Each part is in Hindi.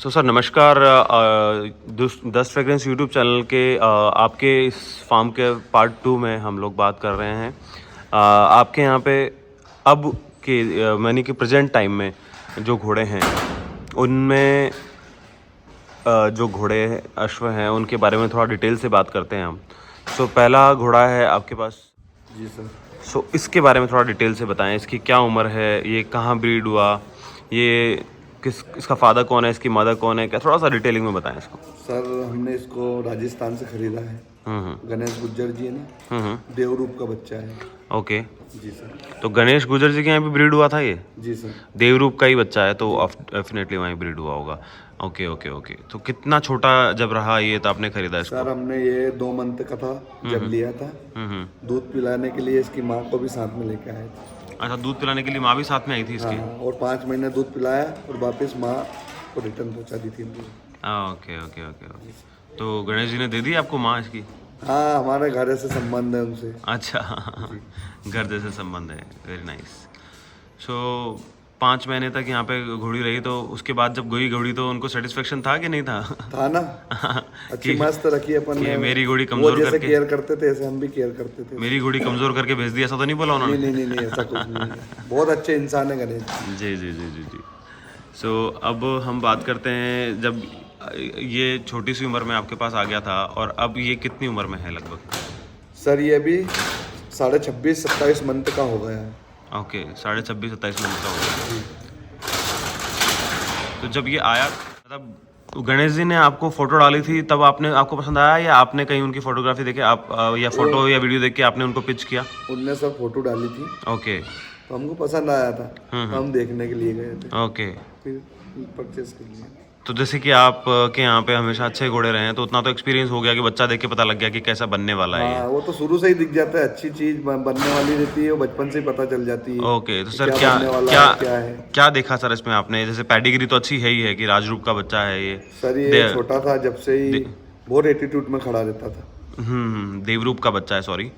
सर नमस्कार। दस फ्रेग्रेंस यूट्यूब चैनल के आपके इस फार्म के पार्ट 2 में हम लोग बात कर रहे हैं। आपके यहाँ पे अब के यानी कि प्रेजेंट टाइम में जो घोड़े हैं उनमें जो घोड़े अश्व हैं उनके बारे में थोड़ा डिटेल से बात करते हैं हम। सो पहला घोड़ा है आपके पास। जी सर। सो इसके बारे में थोड़ा डिटेल से बताएं। इसकी क्या उम्र है, ये कहाँ ब्रीड हुआ, ये इसका फादर कौन है, इसकी मदर कौन है, क्या थोड़ा सा डिटेलिंग में बताएं इसको। सर हमने इसको राजस्थान से खरीदा है। गणेश गुज्जर जी ने देवरूप का बच्चा है। ओके। जी सर। तो गणेश गुजर जी के यहाँ भी ब्रीड हुआ था ये? जी सर। देवरूप का ही बच्चा है तो डेफिनेटली वहीं ब्रीड हुआ होगा। Okay okay okay. तो कितना छोटा जब रहा ये तो आपने खरीदा इसको? सर हमने ये 2 मंथ का था जब लिया था। दूध पिलाने के लिए इसकी माँ को भी साथ में लेके आए थे। अच्छा, दूध पिलाने के लिए माँ भी साथ में आई थी इसकी? हाँ, और 5 महीने दूध पिलाया और वापस माँ को रिटर्न पहुँचा दी थी। Okay okay okay okay. तो गणेश जी ने दे दी आपको माँ इसकी? हाँ, हमारे घर से संबंध है उनसे। अच्छा घर जैसे संबंध है। Very nice. सो 5 महीने तक यहाँ पे घोड़ी रही, तो उसके बाद जब गई घोड़ी तो उनको सेटिस्फेक्शन था कि नहीं था? था ना। अच्छी मस्त रखी अपन ने। मेरी घोड़ी कमजोर जैसे करके केयर करते थे ऐसे हम भी केयर करते थे। मेरी घोड़ी कमजोर करके भेज दी, ऐसा तो नहीं बोला उन्होंने? नहीं नहीं नहीं, ऐसा कुछ नहीं है। बहुत अच्छे इंसान है गणेश जी जी जी जी जी। सो अब हम बात करते हैं, जब ये छोटी सी उम्र में आपके पास आ गया था और अब ये कितनी उम्र में है लगभग? सर ये भी 26-27 मंथ का हो गया है। ओके, 26-27 मंथ का हो गया। तो जब ये आया, मतलब गणेश जी ने आपको फोटो डाली थी तब आपको पसंद आया, या आपने कहीं उनकी फोटोग्राफी देखे आप या फोटो या वीडियो देख के आपने उनको पिच किया? उनने सब फोटो डाली थी। ओके। तो हमको पसंद आया था, हम देखने के लिए गए थे, ओके। फिर परचेस कर लिया। तो जैसे कि आप के यहाँ पे हमेशा अच्छे घोड़े रहे हैं तो उतना तो एक्सपीरियंस हो गया कि बच्चा देख के पता लग गया कि कैसा बनने वाला है ये। हाँ, वो तो शुरू से ही दिख जाता है। अच्छी चीज बनने वाली रहती है, वो बचपन से ही पता चल जाती है। ओके। तो सर क्या है। क्या देखा सर इसमें आपने? जैसे पैडिग्री तो अच्छी है ही है कि राजरूप का बच्चा है ये। सर ये छोटा था जब से ही बहुत एटीट्यूड में खड़ा रहता था। देवरूप का बच्चा है, सॉरी।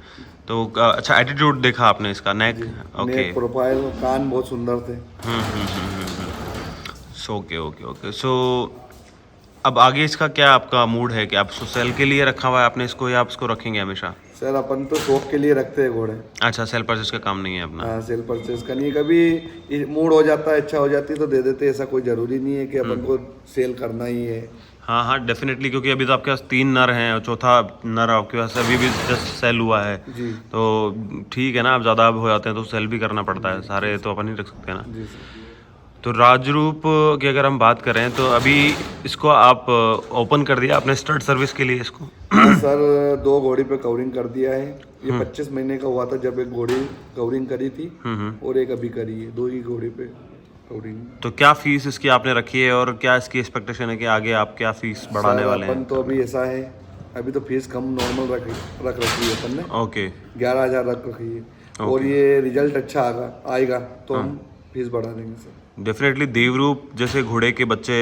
तो अच्छा एटीट्यूड देखा आपने इसका? नेक, ओके। प्रोफाइल, कान बहुत सुंदर थे। Okay okay okay. सो अब आगे इसका क्या आपका मूड है कि आप सेल के लिए रखा हुआ है आपने इसको, या आप इसको रखेंगे हमेशा? सर अपन तो शौक के लिए रखते हैं घोड़े। अच्छा, सेल परचेज का काम नहीं है अपना? हाँ, सेल परचेज का नहीं। कभी मूड हो जाता है, इच्छा हो जाती है तो दे देते हैं। ऐसा कोई जरूरी नहीं है कि अपन को सेल करना ही है। हाँ हाँ डेफिनेटली, क्योंकि अभी तो आपके पास 3 नर हैं और चौथा नर आपके पास अभी भी जस्ट सेल हुआ है जी। तो ठीक है ना। अब ज़्यादा हो जाते हैं तो सेल भी करना पड़ता है, सारे तो अपन नहीं रख सकते ना। जी सर। तो राजरूप की अगर हम बात करें तो अभी इसको आप ओपन कर दिया आपने स्टड सर्विस के लिए इसको? सर 2 घोड़ी पे कवरिंग कर दिया है। ये 25 महीने का हुआ था जब एक घोड़ी कवरिंग करी थी और एक अभी करी है। 2 ही घोड़ी पे कवरिंग। तो क्या फीस इसकी आपने रखी है और क्या इसकी एक्सपेक्टेशन है कि आगे आप क्या फीस बढ़ाने वाले हैं? अपन तो अभी ऐसा है, अभी तो फीस कम नॉर्मल रख रखी है अपन ने। ओके। 11,000 रख रखी है। और ये रिजल्ट अच्छा आएगा तो हम फीस बढ़ा देंगे सर। डेफिनेटली देवरूप जैसे घोड़े के बच्चे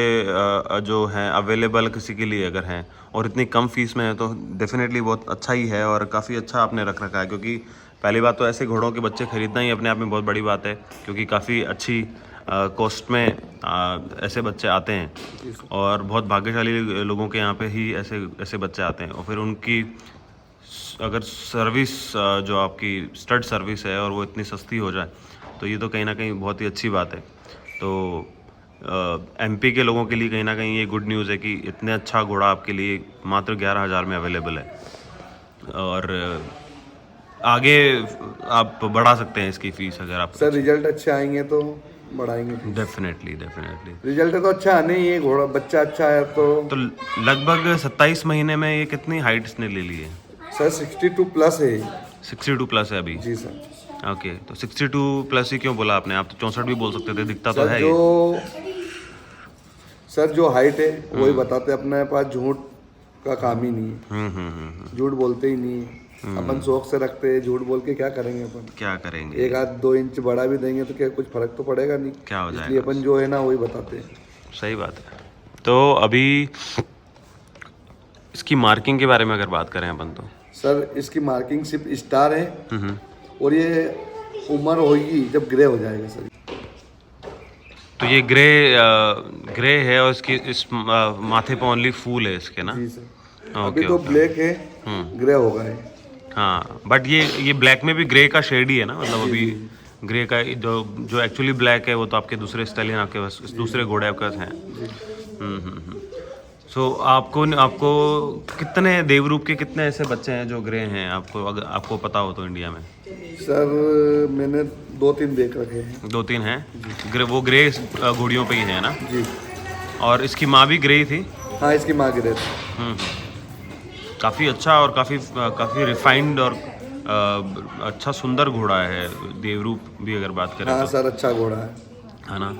जो हैं अवेलेबल किसी के लिए अगर हैं और इतनी कम फीस में है तो डेफिनेटली बहुत अच्छा ही है और काफ़ी अच्छा आपने रख रखा है। क्योंकि पहली बात तो ऐसे घोड़ों के बच्चे खरीदना ही अपने आप में बहुत बड़ी बात है, क्योंकि काफ़ी अच्छी कॉस्ट में ऐसे बच्चे आते हैं और बहुत भाग्यशाली लोगों के यहाँ पे ही ऐसे बच्चे आते हैं। और फिर उनकी अगर सर्विस जो आपकी स्टड सर्विस है और वो इतनी सस्ती हो जाए तो ये तो कहीं ना कहीं बहुत ही अच्छी बात है। तो एमपी के लोगों के लिए कहीं ना कहीं ये गुड न्यूज़ है कि इतने अच्छा घोड़ा आपके लिए मात्र 11,000 में अवेलेबल है और आगे आप बढ़ा सकते हैं इसकी फ़ीस अगर आप। सर रिजल्ट अच्छे आएंगे तो बढ़ाएंगे। Definitely definitely. रिजल्ट तो अच्छा आने ही है, घोड़ा बच्चा अच्छा है तो लगभग 27 महीने में ये कितनी हाइट इसने ले ली है? सर 62 प्लस है। 62 प्लस है अभी? जी सर। ओके। तो 62 प्लस ही क्यों बोला आपने? आप तो 64 भी बोल सकते थे, दिखता तो है सर जो हाइट है वही बताते। अपने पास झूठ का काम ही नहीं है। झूठ बोलते ही नहीं है अपन, शौक से रखते हैं। झूठ बोल के क्या करेंगे अपन? क्या करेंगे? 1-2 इंच बढ़ा भी देंगे तो क्या कुछ फर्क तो पड़ेगा नहीं। क्या हो जाएगा? इसलिए अपन जो है ना वही बताते हैं। सही बात है। तो अभी इसकी मार्किंग के बारे में अगर बात करें अपन तो सर इसकी मार्किंग सिर्फ स्टार है और ये उम्र होगी जब ग्रे हो जाएगा सर। तो तो ये ग्रे है और इसकी इस माथे पे ओनली फूल है इसके ना। जी सर। अभी ओके तो ओके। ब्लैक है, ग्रे होगा ये। हाँ बट ये ब्लैक में भी ग्रे का शेड ही है ना, मतलब अभी जी। ग्रे का जो एक्चुअली ब्लैक है वो तो आपके दूसरे स्टालियन आपके पास दूसरे घोड़े आपके पास हैं। जी। सो आपको कितने देवरूप के कितने ऐसे बच्चे हैं जो ग्रे हैं, आपको अगर आपको पता हो तो इंडिया में? सर मैंने 2-3 देख रखे हैं। 2-3 हैं वो ग्रे घोड़ियों पे ही है ना। जी। और इसकी माँ भी ग्रे ही थी। हाँ, इसकी माँ गिरे थे। काफ़ी अच्छा और काफ़ी रिफाइंड और अच्छा सुंदर घोड़ा है देवरूप भी अगर बात करें हाँ तो, सर, अच्छा घोड़ा है। है ना।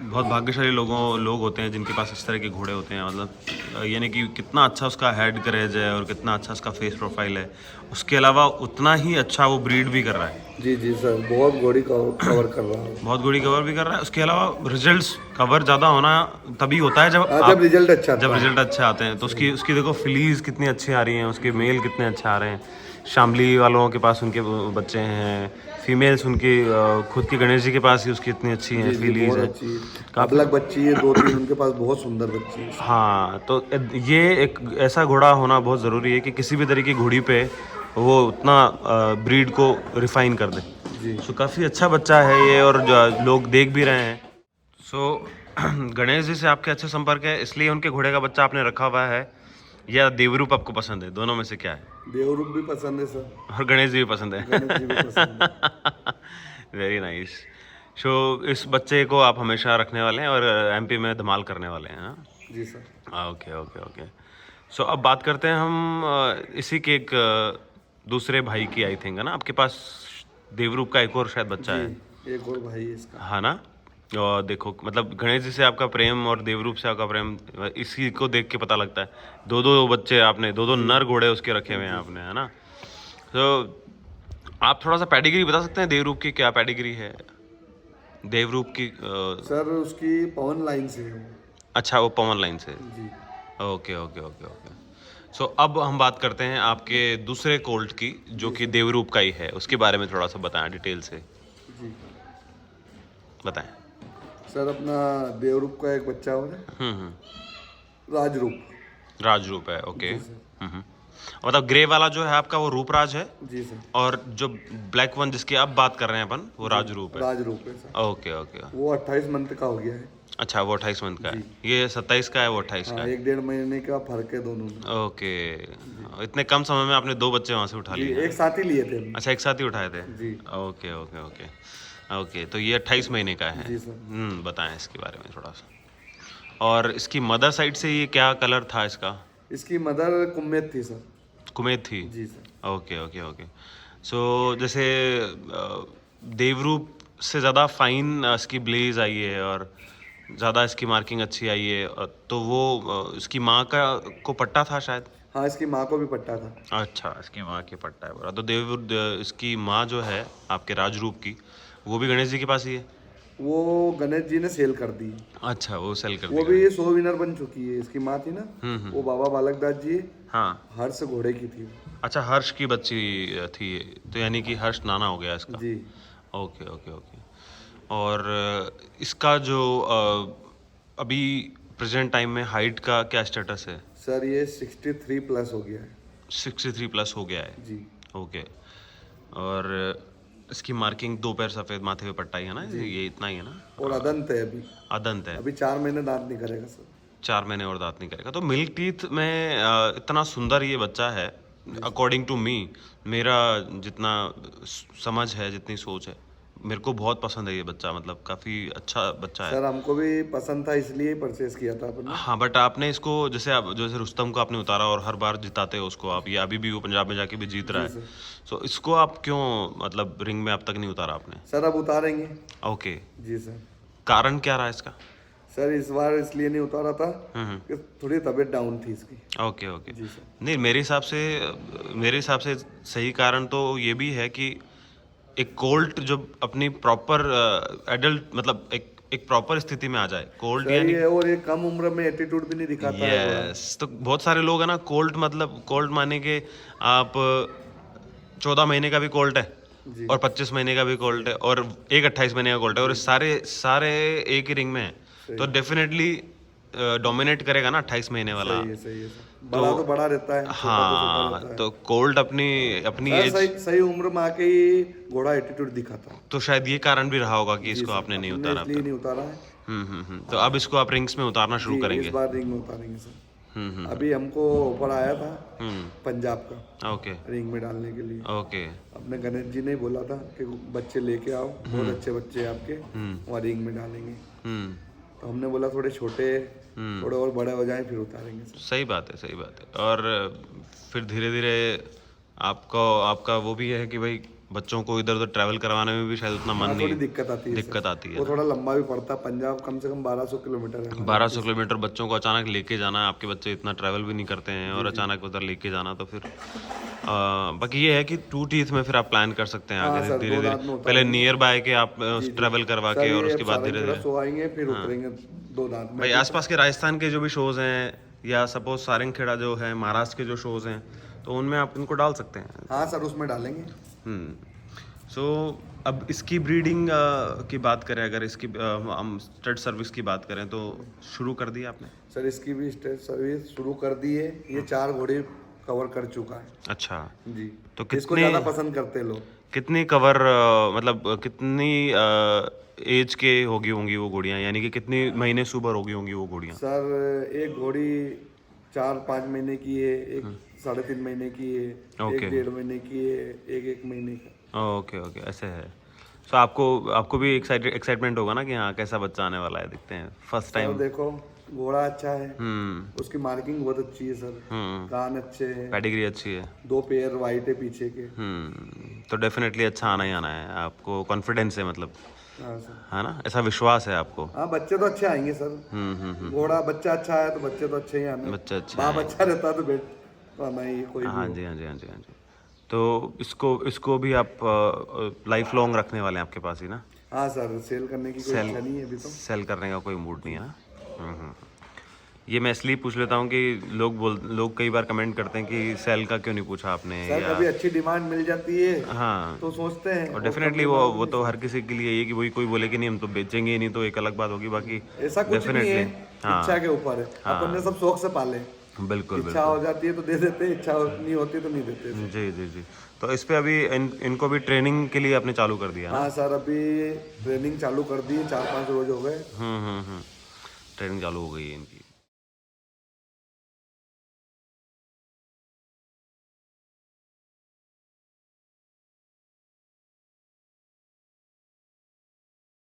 बहुत भाग्यशाली लोग होते हैं जिनके पास इस तरह के घोड़े होते हैं, मतलब यानी कि कितना अच्छा उसका हेड करेज है और कितना अच्छा उसका फेस प्रोफाइल है, उसके अलावा उतना ही अच्छा वो ब्रीड भी कर रहा है। जी सर, बहुत घोड़ी कवर कर रहा है। बहुत घोड़ी कवर भी कर रहा है, उसके अलावा रिजल्ट्स कवर ज़्यादा होना तभी होता है जब रिजल्ट अच्छा आता जब है। रिजल्ट अच्छे आते हैं। तो उसकी देखो फिलीज कितनी अच्छी आ रही हैं, उसके मेल कितने अच्छे आ रहे हैं। शामली वालों के पास उनके बच्चे हैं, फीमेल्स उनकी खुद की गणेश जी के पास ही उसकी इतनी अच्छी हैं, फिलीज बहुत है। अच्छी काबलक बच्ची है, 2-3 उनके पास बहुत सुंदर बच्ची है। हाँ तो ये एक ऐसा घोड़ा होना बहुत ज़रूरी है कि किसी भी तरह की घोड़ी पे वो उतना ब्रीड को रिफाइन कर दे। जी। सो काफ़ी अच्छा बच्चा है ये, और लोग देख भी रहे हैं। सो गणेश जी से आपके अच्छे संपर्क है इसलिए उनके घोड़े का बच्चा आपने रखा हुआ है, या देवरूप आपको पसंद है? दोनों में से क्या है? देवरूप भी पसंद है सर, और गणेश जी भी पसंद है। गणेश जी भी पसंद है। Very nice. सो इस बच्चे को आप हमेशा रखने वाले हैं और एमपी में धमाल करने वाले हैं, हाँ? जी sir. Okay okay okay. So अब बात करते हैं हम इसी के एक दूसरे भाई की, आई थिंक, है ना आपके पास देवरूप का एक और शायद बच्चा है, एक और भाई है इसका। हाँ ना। और देखो मतलब गणेश जी से आपका प्रेम और देवरूप से आपका प्रेम इसी को देख के पता लगता है। 2-2 बच्चे आपने, 2-2 नर घोड़े उसके रखे हुए हैं आपने, है ना। तो आप थोड़ा सा पेडिग्री बता सकते हैं देवरूप की, क्या पेडिग्री है देवरूप की? सर उसकी पवन लाइन से है वो। अच्छा, वो पवन लाइन से। जी। Okay okay okay okay. So अब हम बात करते हैं आपके दूसरे कोल्ट की जो कि देवरूप का ही है, उसके बारे में थोड़ा सा बताएं डिटेल से, जी बताएं। सर, अपना देवरूप का एक बच्चा हो रहा है, राजरूप। राजरूप है, ओके। जी सर। मतलब ग्रे वाला जो है आपका वो रूपराज है, जी सर। और जो ब्लैक वन जिसकी आप बात कर रहे हैं अपन, वो राजरूप है। राजरूप है सर। Okay okay. वो 28 मंथ का हो गया है। अच्छा, वो 28 मंथ का है, ये 27 का है, वो 28 का हाँ, है। 1-1.5 महीने का फर्क है दोनों में। ओके। इतने कम समय में आपने 2 बच्चे वहाँ से उठा जी, लिए? एक साथ ही लिए थे हमने। अच्छा, एक साथ ही उठाए थे? जी। Okay okay okay okay. तो ये 28 महीने का है। जी सर। बताएं इसके बारे में थोड़ा सा। और इसकी मदर साइड से ये क्या कलर था इसका? इसकी मदर कुम्मेद थी सर। कुमेद थी? जी sir. Okay okay okay. So जैसे देवरूप से ज़्यादा फाइन इसकी ब्लेज आई है और ज़्यादा इसकी मार्किंग अच्छी आई है, तो वो इसकी माँ का को पट्टा था शायद? हाँ, इसकी माँ को भी पट्टा था। अच्छा, इसकी माँ के पट्टा है पूरा। तो इसकी माँ जो है आपके राजरूप की, वो भी गणेश जी के पास ही है? वो गणेश जी ने सेल कर दी। अच्छा, वो सेल कर वो दिया। भी 100 विनर बन चुकी है। इसकी माँ थी ना, वो बाबा बालक दास जी हाँ। हर्ष घोड़े की थी। अच्छा, हर्ष की बच्ची थी, तो यानी कि हर्ष नाना हो गया इसका। जी। Okay okay okay. और इसका जो अभी प्रेजेंट टाइम में हाइट का क्या स्टेटस है? सर ये 63 प्लस हो गया है। 63 प्लस हो गया है? जी। ओके। और इसकी मार्किंग 2 पैर सफ़ेद, माथे पे पट्टा ही है ना, ये इतना ही है ना? और अदंत है अभी। अदंत है। अभी 4 महीने दांत नहीं करेगा सर। 4 महीने और दांत नहीं करेगा। तो मिल्क टीथ में इतना सुंदर ये बच्चा है, अकॉर्डिंग टू मी, मेरा जितना समझ है, जितनी सोच है, मेरे को बहुत पसंद है ये बच्चा, मतलब काफ़ी अच्छा बच्चा है। सर हमको भी पसंद था, इसलिए परचेस किया था अपन ने। हाँ, बट आपने इसको जैसे रुस्तम को आपने उतारा और हर बार जिताते हो उसको आप, ये अभी भी वो पंजाब में जाके भी जीत रहा है, तो इसको आप क्यों मतलब रिंग में अब तक नहीं उतारा आपने? सर अब उतारेंगे। ओके। जी सर। कारण क्या रहा इसका? सर इस बार इसलिए नहीं उतारा था कि थोड़ी तबीयत डाउन थी इसकी। Okay okay. जी सर। नहीं, मेरे हिसाब से सही कारण तो ये भी है कि एक कोल्ट जो अपनी प्रॉपर एडल्ट, मतलब एक प्रॉपर स्थिति में आ जाए, कोल्ट सही यानी है, और ये कम उम्र में एटीट्यूड भी नहीं दिखाता है थोड़ा। यस। तो बहुत सारे लोग है ना, कोल्ट मतलब कोल्ट माने के आप 14 महीने का भी कोल्ट है, जी। और 25 महीने का भी कोल्ट है और एक 28 महीने का कोल्ट है और सारे सारे एक ही रिंग में है तो डेफिनेटली डोमिनेट करेगा ना 28 महीने वाला। सही है सर। बड़ा तो बड़ा रहता है, छोटा तो छोटा रहता हाँ है। तो कोल्ट अपनी अपनी सर एज, सही सही उम्र में आके ही घोड़ा एटीट्यूड दिखाता है। तो शायद ये कारण भी रहा होगा कि जी इसको सर, आपने नहीं अपने उतारा अब इसलिए तक। नहीं उतारा है। तो अब इसको आप रिंग्स में उतारना शुरू जी, करेंगे। इस बार रिंग में उतारेंगे सर। हम्म अभी हमको ऑफर आया था हम्म पंजाब का ओके रिंग में डालने के लिए। ओके अपने गणेश जी ने बोला था कि बच्चे लेके आओ, बहुत अच्छे बच्चे हैं आपके, वहाँ रिंग में डालेंगे। हम्म तो हमने बोला थोड़े छोटे, थोड़े और बड़े हो जाएं फिर उतारेंगे सर। सही बात है सही बात है। और फिर धीरे धीरे आपको आपका वो भी है कि भाई बच्चों को इधर उधर ट्रैवल करवाने में भी शायद उतना मन थोड़ी नहीं, दिक्कत आती है सर। दिक्कत आती है वो ना। थोड़ा लंबा भी पड़ता है, पंजाब कम से कम 1200 किलोमीटर है हमारे। 1200 किलोमीटर बच्चों को अचानक लेके जाना, आपके बच्चे इतना ट्रैवल भी नहीं करते हैं और अचानक उधर लेके जाना तो फिर बाकी ये है कि 2 टीथ में फिर आप प्लान कर सकते हैं हाँ आगे सर, धीरे दो धीरे। दांत में उतारेंगे। पहले नियर बाय के आप ट्रैवल करवा सर के और ये उसके बाद धीरे सारंगखेड़ा धीरे सो आएंगे फिर उतरेंगे 2 दांत में। भाई आसपास के राजस्थान के जो भी शोज हैं या सपोज सारंगखेड़ा जो है महाराष्ट्र के जो शोज हैं तो उनमें आप इनको डाल सकते हैं। हाँ सर, उसमें डालेंगे। सो अब इसकी ब्रीडिंग की बात करें, अगर इसकी हम स्टड सर्विस की बात करें तो शुरू कर दिया आपने? सर इसकी भी स्टेट सर्विस शुरू कर दी है। ये 4 घोड़े कवर कर चुका है अच्छा जी। तो इसको कितने ज़्यादा पसंद करते हैं लोग। कितनी कवर मतलब कितनी एज के होगी होंगी वो घोड़ियाँ, यानी कि कितनी महीने सुबर होगी होंगी वो घोड़ियाँ? सर एक घोड़ी 4-5 महीने की है, एक 3.5 महीने की है, एक 1.5 महीने की है, एक 1 महीने का। ओके ओके ऐसे है। सो आपको भी एक्साइटमेंट होगा ना कि हाँ कैसा बच्चा आने वाला है, दिखते हैं फर्स्ट सर टाइम। देखो घोड़ा अच्छा है, उसकी मार्किंग बहुत अच्छी है सर, कान अच्छे हैं, पेडिग्री अच्छी है। 2 पैर वाइट है पीछे के। तो डेफिनेटली अच्छा आना ही आना है, आपको कॉन्फिडेंस है मतलब, हाँ सर। है ना, ऐसा विश्वास है आपको? हाँ बच्चे तो अच्छे आएंगे सर। घोड़ा बच्चा अच्छा है तो बच्चे तो अच्छे ही आने। बच्चा अच्छा बाप अच्छा रहता तो बेट तो आना ही है कोई भी हाँ हो। जी हाँ जी हाँ जी हाँ जी। तो इसको भी आप लाइफ लॉन्ग रखने वाले हैं आपके पास ही ना? हाँ सर, सेल करने की कोई इच्छा नहीं है अभी तो। सेल करने का कोई मूड नहीं है ना? ये मैं इसलिए पूछ लेता हूँ कि लोग कई बार कमेंट करते हैं कि सेल का क्यों नहीं पूछा आपने, सर या कभी अच्छी डिमांड मिल जाती है हाँ तो सोचते हैं। और डेफिनेटली वो तो हर किसी के लिए ये कि वही कोई बोले कि नहीं हम तो बेचेंगे ही नहीं तो एक अलग बात होगी, बाकी ऐसा कुछ नहीं है, इच्छा के ऊपर है। अपन ने सब शौक से पाले, बिल्कुल इच्छा हो जाती है तो दे देते हैं, इच्छा नहीं होती तो नहीं देते। जी जी जी। तो इस पे अभी इनको भी ट्रेनिंग के लिए आपने चालू कर दिया? हाँ सर, अभी ट्रेनिंग चालू कर दी है, 4-5 रोज हो गए। ट्रेनिंग चालू हो गई है इनकी।